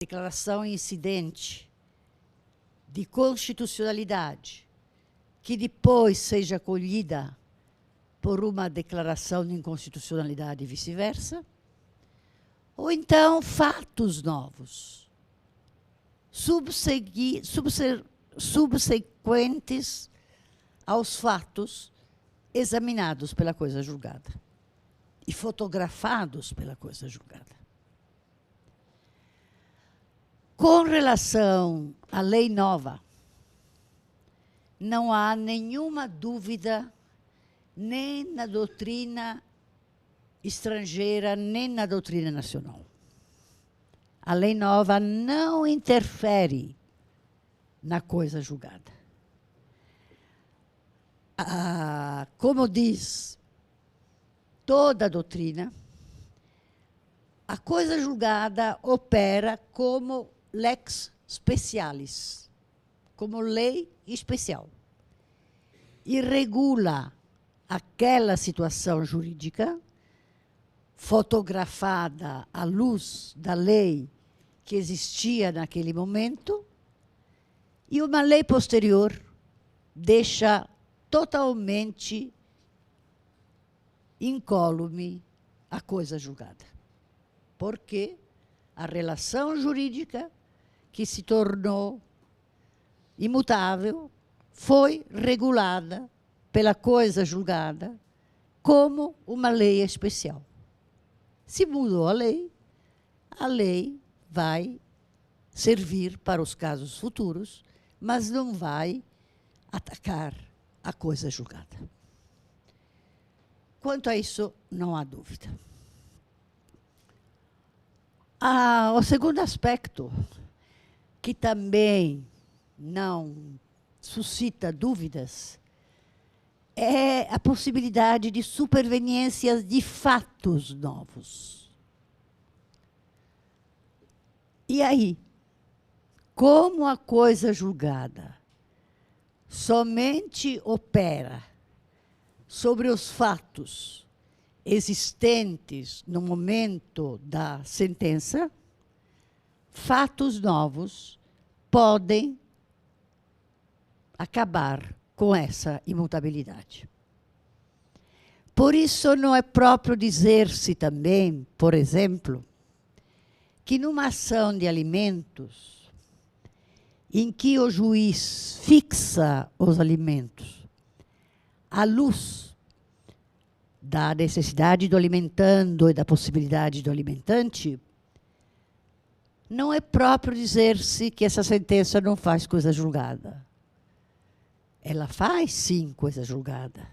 declaração incidente de constitucionalidade, que depois seja acolhida por uma declaração de inconstitucionalidade e vice-versa, ou então fatos novos, subsequentes aos fatos examinados pela coisa julgada e fotografados pela coisa julgada. Com relação à lei nova, não há nenhuma dúvida, nem na doutrina estrangeira, nem na doutrina nacional. A lei nova não interfere na coisa julgada. Como diz toda a doutrina, a coisa julgada opera como lex specialis, como lei especial, e regula aquela situação jurídica fotografada à luz da lei que existia naquele momento, e uma lei posterior deixa totalmente incólume a coisa julgada. Porque a relação jurídica que se tornou imutável foi regulada pela coisa julgada como uma lei especial. Se mudou a lei vai servir para os casos futuros, mas não vai atacar a coisa julgada. Quanto a isso, não há dúvida. O segundo aspecto, que também não suscita dúvidas, é a possibilidade de superveniências de fatos novos. E aí, como a coisa julgada somente opera sobre os fatos existentes no momento da sentença, fatos novos podem acabar com essa imutabilidade. Por isso, não é próprio dizer-se também, por exemplo, que numa ação de alimentos, em que o juiz fixa os alimentos à luz da necessidade do alimentando e da possibilidade do alimentante, não é próprio dizer-se que essa sentença não faz coisa julgada. Ela faz, sim, coisa julgada,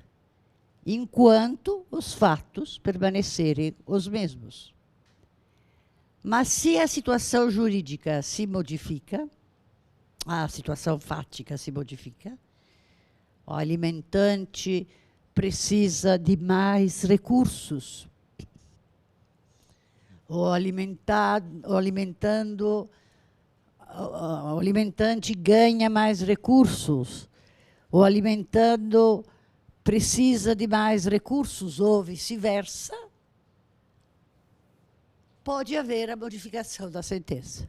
enquanto os fatos permanecerem os mesmos. Mas se a situação jurídica se modifica, a situação fática se modifica, o alimentante precisa de mais recursos. O alimentante ganha mais recursos. O alimentando precisa de mais recursos, ou vice-versa. Pode haver a modificação da sentença.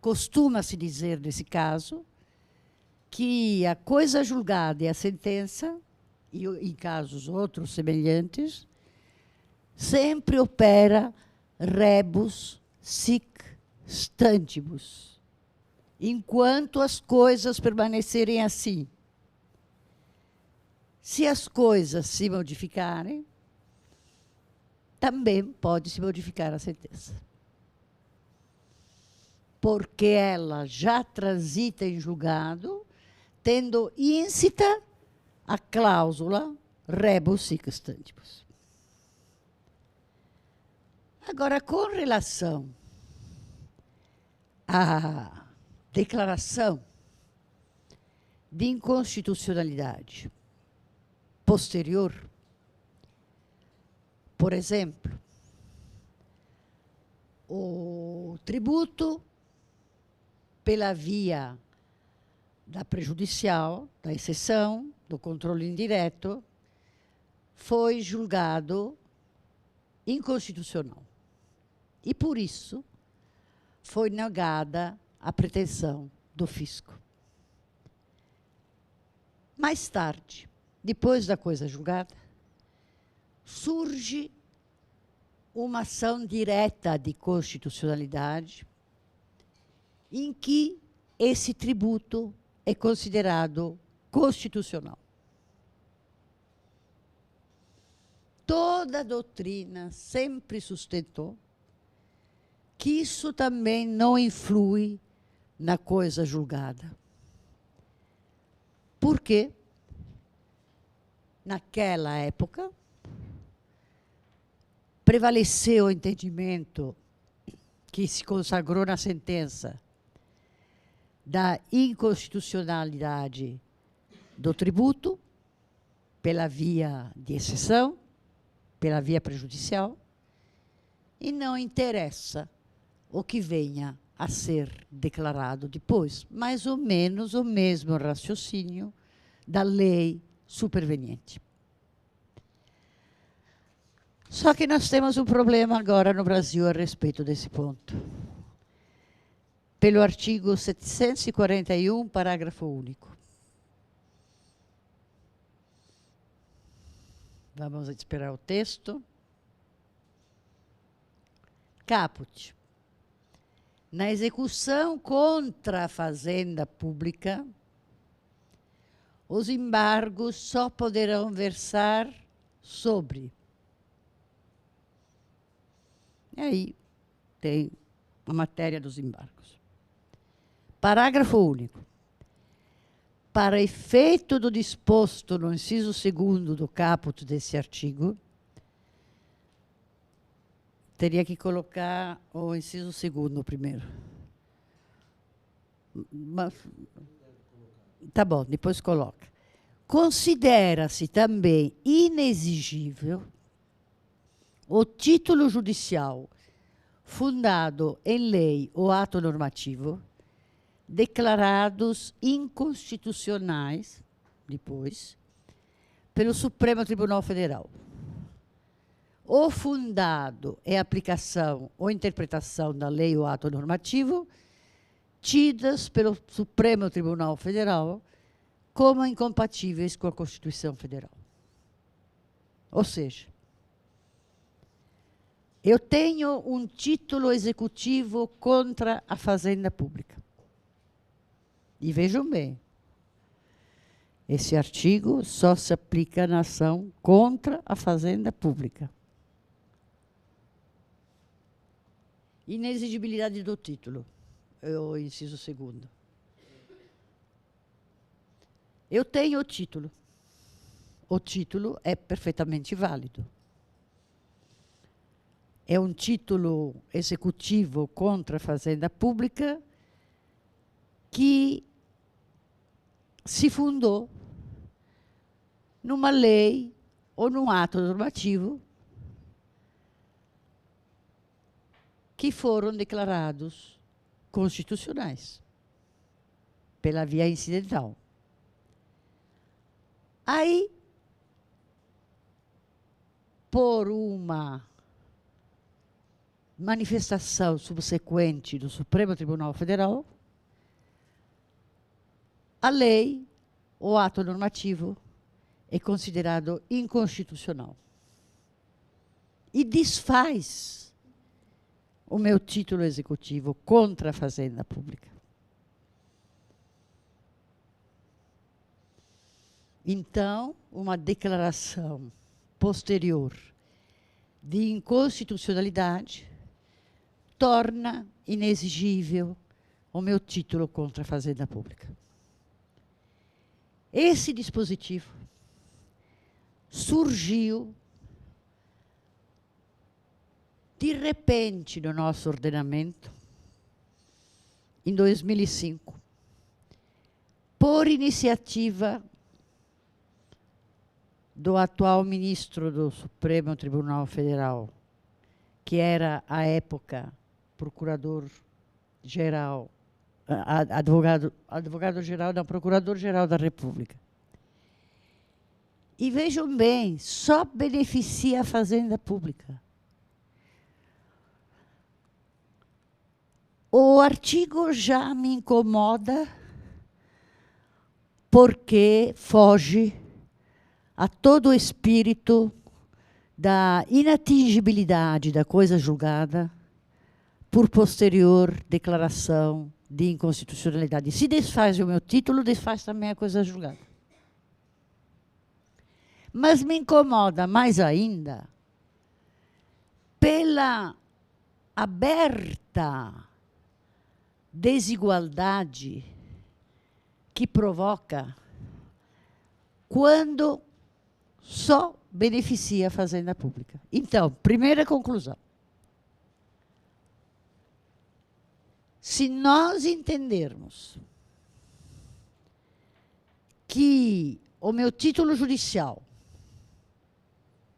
Costuma-se dizer, nesse caso, que a coisa julgada e a sentença, e em casos outros semelhantes, sempre opera rebus sic stantibus, enquanto as coisas permanecerem assim. Se as coisas se modificarem, também pode se modificar a sentença. Porque ela já transita em julgado, tendo íncita a cláusula rebus sic stantibus. Agora, com relação à declaração de inconstitucionalidade posterior, por exemplo, o tributo pela via da prejudicial, da exceção, do controle indireto, foi julgado inconstitucional. E, por isso, foi negada a pretensão do fisco. Mais tarde, depois da coisa julgada, surge uma ação direta de constitucionalidade em que esse tributo é considerado constitucional. Toda a doutrina sempre sustentou que isso também não influi na coisa julgada. Por quê? Naquela época, prevaleceu o entendimento que se consagrou na sentença da inconstitucionalidade do tributo pela via de exceção, pela via prejudicial, e não interessa o que venha a ser declarado depois. Mais ou menos o mesmo raciocínio da lei superveniente. Só que nós temos um problema agora no Brasil a respeito desse ponto. Pelo artigo 741, parágrafo único. Vamos esperar o texto. Caput. Na execução contra a fazenda pública, os embargos só poderão versar sobre. E aí tem a matéria dos embargos. Parágrafo único. Para efeito do disposto no inciso 2º do caput desse artigo, teria que colocar o inciso 2º primeiro. Mas, tá bom, depois coloca. Considera-se também inexigível o título judicial fundado em lei ou ato normativo declarados inconstitucionais, depois, pelo Supremo Tribunal Federal. Ou fundado em aplicação ou interpretação da lei ou ato normativo, tidas pelo Supremo Tribunal Federal como incompatíveis com a Constituição Federal. Ou seja, eu tenho um título executivo contra a Fazenda Pública. E vejam bem, esse artigo só se aplica na ação contra a Fazenda Pública. Inexigibilidade do título, o inciso 2º. Eu tenho o título. O título é perfeitamente válido. É um título executivo contra a Fazenda Pública que se fundou numa lei ou num ato normativo que foram declarados constitucionais pela via incidental. Aí, por uma manifestação subsequente do Supremo Tribunal Federal, a lei, o ato normativo, é considerado inconstitucional. E desfaz o meu título executivo contra a Fazenda Pública. Então, uma declaração posterior de inconstitucionalidade torna inexigível o meu título contra a Fazenda Pública. Esse dispositivo surgiu de repente no nosso ordenamento em 2005, por iniciativa do atual ministro do Supremo Tribunal Federal, que era, à época, procurador-geral, advogado-geral, não, procurador-geral da República. E vejam bem, só beneficia a Fazenda Pública. O artigo já me incomoda porque foge a todo o espírito da inatingibilidade da coisa julgada por posterior declaração de inconstitucionalidade. Se desfaz o meu título, desfaz também a coisa julgada. Mas me incomoda mais ainda pela aberta desigualdade que provoca quando só beneficia a fazenda pública. Então, primeira conclusão. Se nós entendermos que o meu título judicial,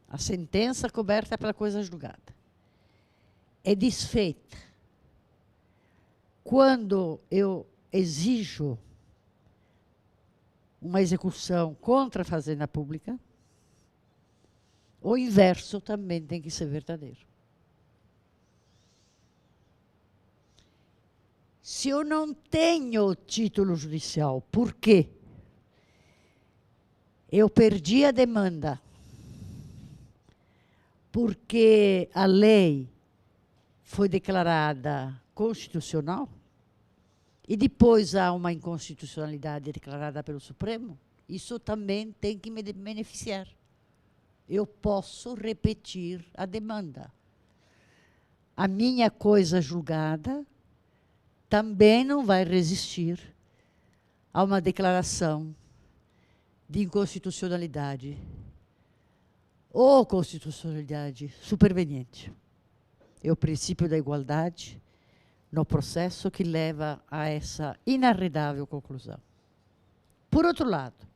a sentença coberta pela coisa julgada, é desfeita quando eu exijo uma execução contra a fazenda pública, o inverso também tem que ser verdadeiro. Se eu não tenho título judicial, por quê? Eu perdi a demanda, porque a lei foi declarada constitucional e depois há uma inconstitucionalidade declarada pelo Supremo, isso também tem que me beneficiar. Eu posso repetir a demanda. A minha coisa julgada também não vai resistir a uma declaração de inconstitucionalidade ou constitucionalidade superveniente. É o princípio da igualdade no processo que leva a essa inarredável conclusão. Por outro lado,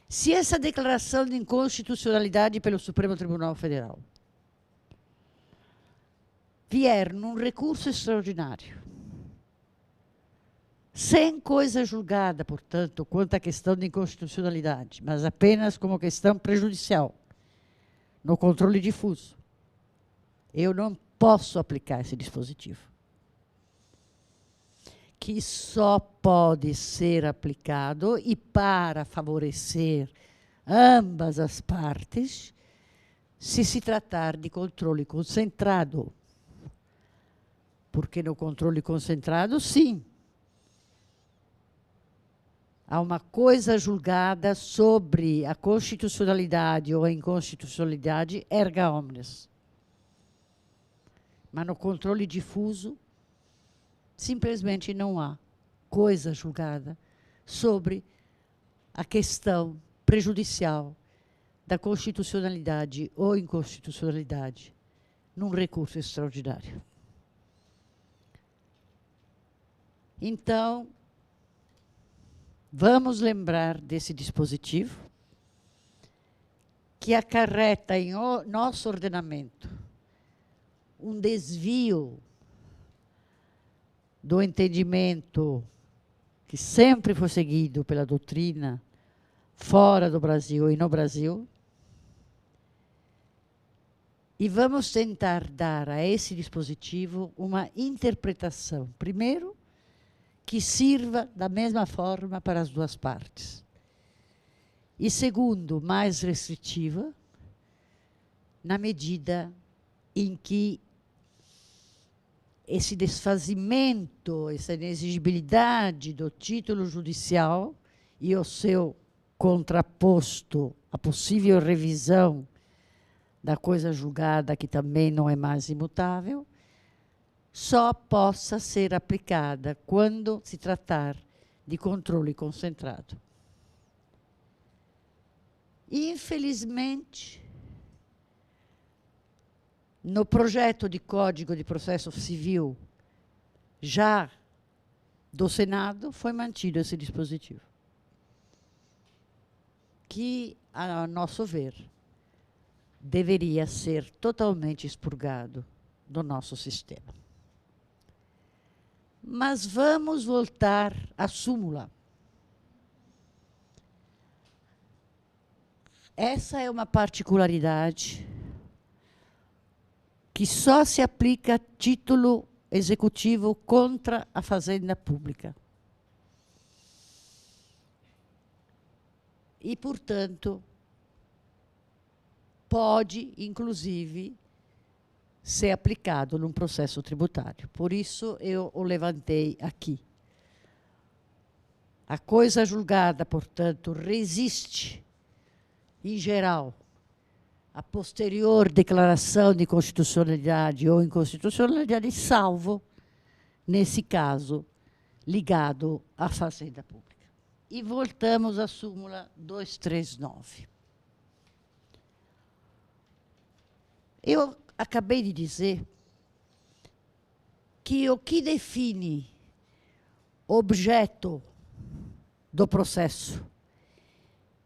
se essa declaração de inconstitucionalidade pelo Supremo Tribunal Federal vier num recurso extraordinário, sem coisa julgada, portanto, quanto à questão de inconstitucionalidade, mas apenas como questão prejudicial, no controle difuso, eu não posso aplicar esse dispositivo, que só pode ser aplicado, e para favorecer ambas as partes, se tratar de controle concentrado. Porque no controle concentrado, sim, há uma coisa julgada sobre a constitucionalidade ou a inconstitucionalidade erga omnes. Mas no controle difuso, simplesmente não há coisa julgada sobre a questão prejudicial da constitucionalidade ou inconstitucionalidade num recurso extraordinário. Então, vamos lembrar desse dispositivo que acarreta em nosso ordenamento um desvio do entendimento que sempre foi seguido pela doutrina fora do Brasil e no Brasil, e vamos tentar dar a esse dispositivo uma interpretação, primeiro, que sirva da mesma forma para as duas partes. E segundo, mais restritiva, na medida em que esse desfazimento, essa inexigibilidade do título judicial e o seu contraposto, a possível revisão da coisa julgada, que também não é mais imutável, só possa ser aplicada quando se tratar de controle concentrado. Infelizmente, no projeto de Código de Processo Civil, já do Senado, foi mantido esse dispositivo, que, a nosso ver, deveria ser totalmente expurgado do nosso sistema. Mas vamos voltar à súmula. Essa é uma particularidade que só se aplica a título executivo contra a fazenda pública. E, portanto, pode, inclusive, ser aplicado num processo tributário. Por isso, eu o levantei aqui. A coisa julgada, portanto, resiste, em geral, à posterior declaração de constitucionalidade ou inconstitucionalidade, salvo, nesse caso, ligado à fazenda pública. E voltamos à súmula 239. Eu acabei de dizer que o que define objeto do processo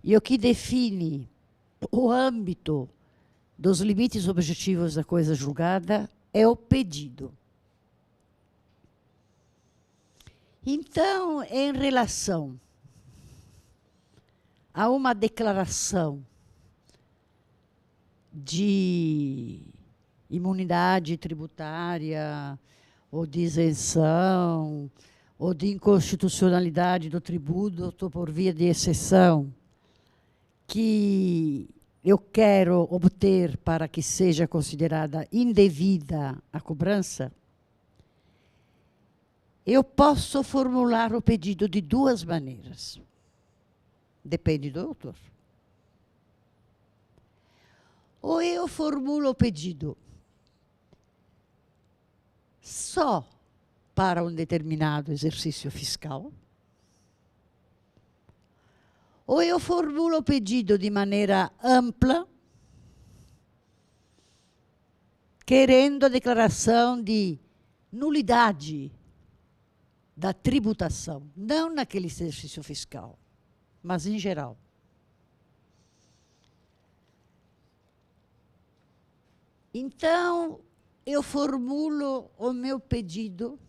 e o que define o âmbito dos limites objetivos da coisa julgada é o pedido. Então, em relação a uma declaração de imunidade tributária, ou de isenção, ou de inconstitucionalidade do tributo por via de exceção, que eu quero obter para que seja considerada indevida a cobrança, eu posso formular o pedido de duas maneiras. Depende do autor. Ou eu formulo o pedido só para um determinado exercício fiscal, ou eu formulo o pedido de maneira ampla, querendo a declaração de nulidade da tributação, não naquele exercício fiscal, mas em geral. Então, eu formulo o meu pedido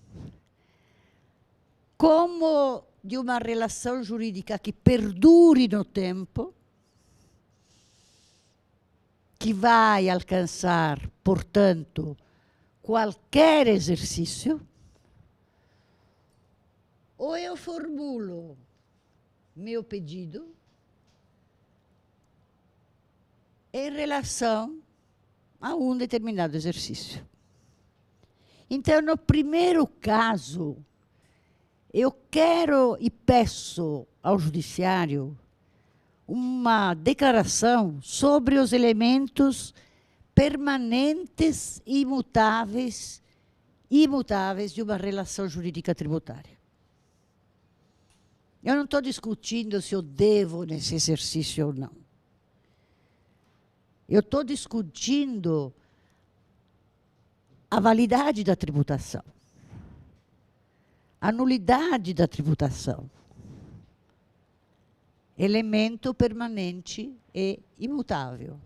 como de uma relação jurídica que perdure no tempo, que vai alcançar, portanto, qualquer exercício, ou eu formulo meu pedido em relação a um determinado exercício. Então, no primeiro caso, eu quero e peço ao judiciário uma declaração sobre os elementos permanentes e imutáveis de uma relação jurídica tributária. Eu não estou discutindo se eu devo nesse exercício ou não. Eu estou discutindo a validade da tributação, a nulidade da tributação, elemento permanente e imutável.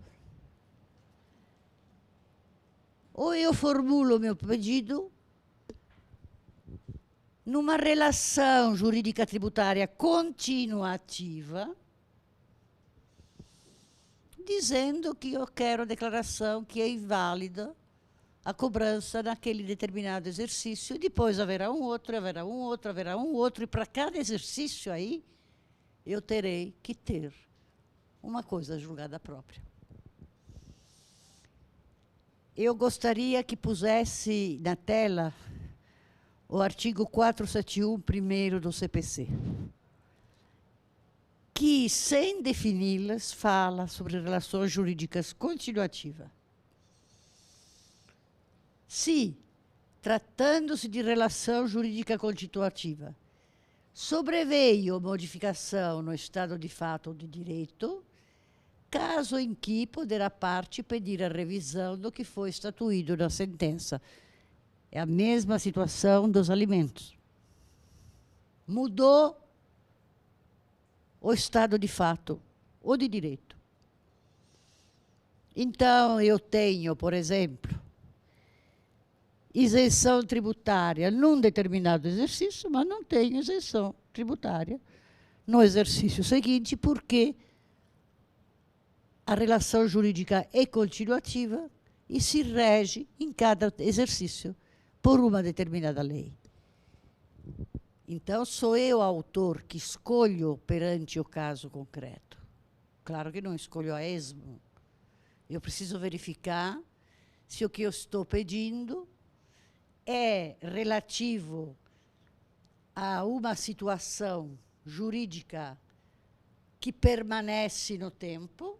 Ou eu formulo o meu pedido numa relação jurídica tributária continuativa, dizendo que eu quero a declaração que é inválida a cobrança naquele determinado exercício, e depois haverá um outro, haverá um outro, haverá um outro, e para cada exercício aí, eu terei que ter uma coisa julgada própria. Eu gostaria que pusesse na tela o artigo 471, primeiro do CPC, que, sem defini-las, fala sobre relações jurídicas continuativas. Se, tratando-se de relação jurídica continuativa, sobreveio modificação no estado de fato ou de direito, caso em que poderá a parte pedir a revisão do que foi estatuído na sentença. É a mesma situação dos alimentos. Mudou o estado de fato ou de direito. Então, eu tenho, por exemplo, isenção tributária num determinado exercício, mas não tenho isenção tributária no exercício seguinte, porque a relação jurídica é continuativa e se rege em cada exercício por uma determinada lei. Então, sou eu, autor, que escolho perante o caso concreto. Claro que não escolho a esmo. Eu preciso verificar se o que eu estou pedindo é relativo a uma situação jurídica que permanece no tempo,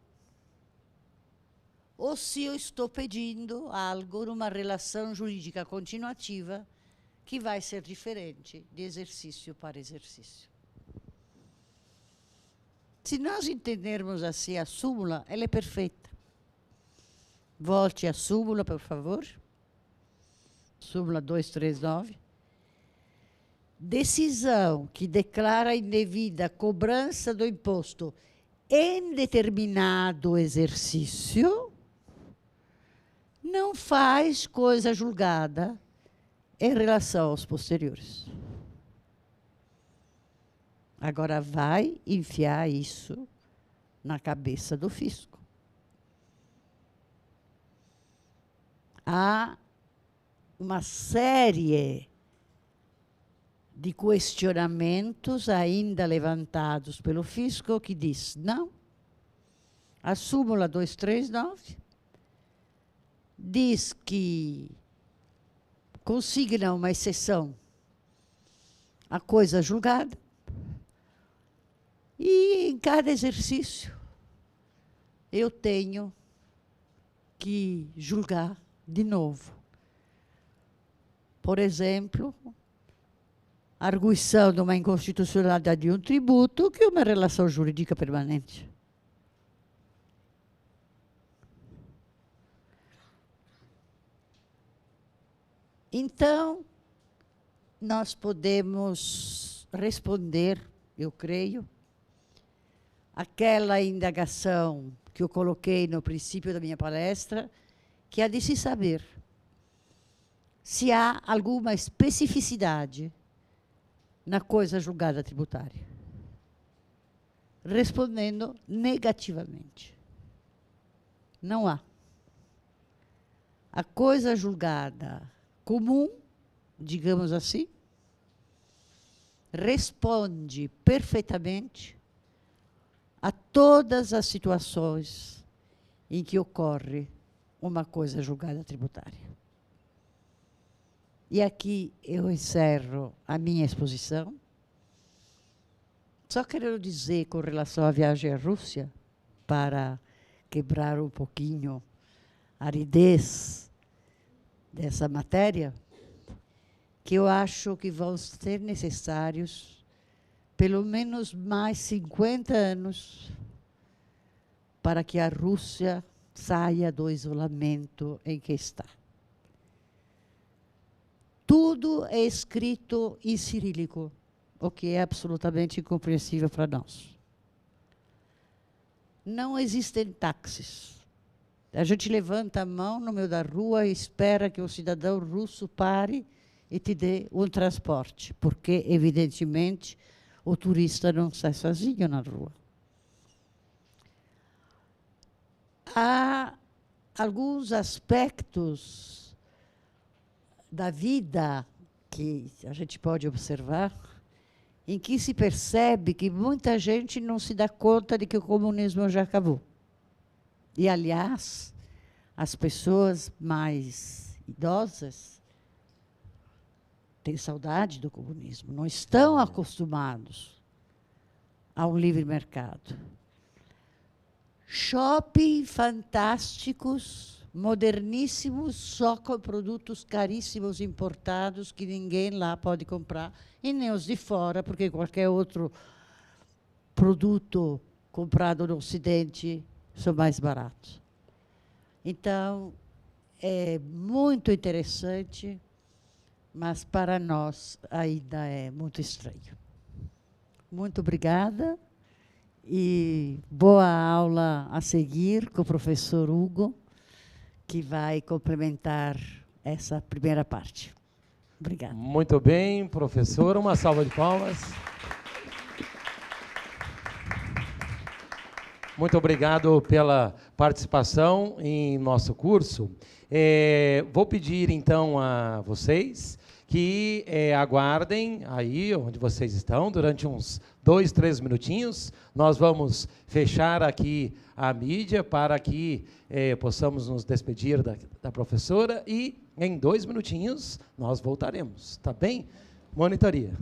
ou se eu estou pedindo algo numa relação jurídica continuativa que vai ser diferente de exercício para exercício. Se nós entendermos assim a súmula, ela é perfeita. Volte à súmula, por favor. Súmula 239. Decisão que declara indevida cobrança do imposto em determinado exercício não faz coisa julgada em relação aos posteriores. Agora vai enfiar isso na cabeça do fisco. Há uma série de questionamentos ainda levantados pelo fisco que diz, não, a súmula 239 diz que consigna uma exceção à coisa julgada e em cada exercício eu tenho que julgar de novo. Por exemplo, a arguição de uma inconstitucionalidade de um tributo, que é uma relação jurídica permanente. Então, nós podemos responder, eu creio, aquela indagação que eu coloquei no princípio da minha palestra, que é de se saber se há alguma especificidade na coisa julgada tributária. Respondendo negativamente. Não há. A coisa julgada comum, digamos assim, responde perfeitamente a todas as situações em que ocorre uma coisa julgada tributária. E aqui eu encerro a minha exposição. Só quero dizer, com relação à viagem à Rússia, para quebrar um pouquinho a aridez dessa matéria, que eu acho que vão ser necessários pelo menos mais 50 anos para que a Rússia saia do isolamento em que está. Tudo é escrito em cirílico, o que é absolutamente incompreensível para nós. Não existem táxis. A gente levanta a mão no meio da rua e espera que o cidadão russo pare e te dê um transporte, porque, evidentemente, o turista não sai sozinho na rua. Há alguns aspectos da vida que a gente pode observar, em que se percebe que muita gente não se dá conta de que o comunismo já acabou. E, aliás, as pessoas mais idosas têm saudade do comunismo, não estão acostumados ao livre mercado. Shopping fantásticos, moderníssimos, só com produtos caríssimos importados que ninguém lá pode comprar, e nem os de fora, porque qualquer outro produto comprado no Ocidente são mais baratos. Então, é muito interessante, mas para nós ainda é muito estranho. Muito obrigada e boa aula a seguir com o professor Hugo, que vai complementar essa primeira parte. Obrigada. Muito bem, professor. Uma salva de palmas. Muito obrigado pela participação em nosso curso. Vou pedir, então, a vocês que aguardem aí onde vocês estão durante uns 2, 3 minutinhos. Nós vamos fechar aqui a mídia para que possamos nos despedir da professora e, em 2 minutinhos, nós voltaremos. Tá bem? Monitoria.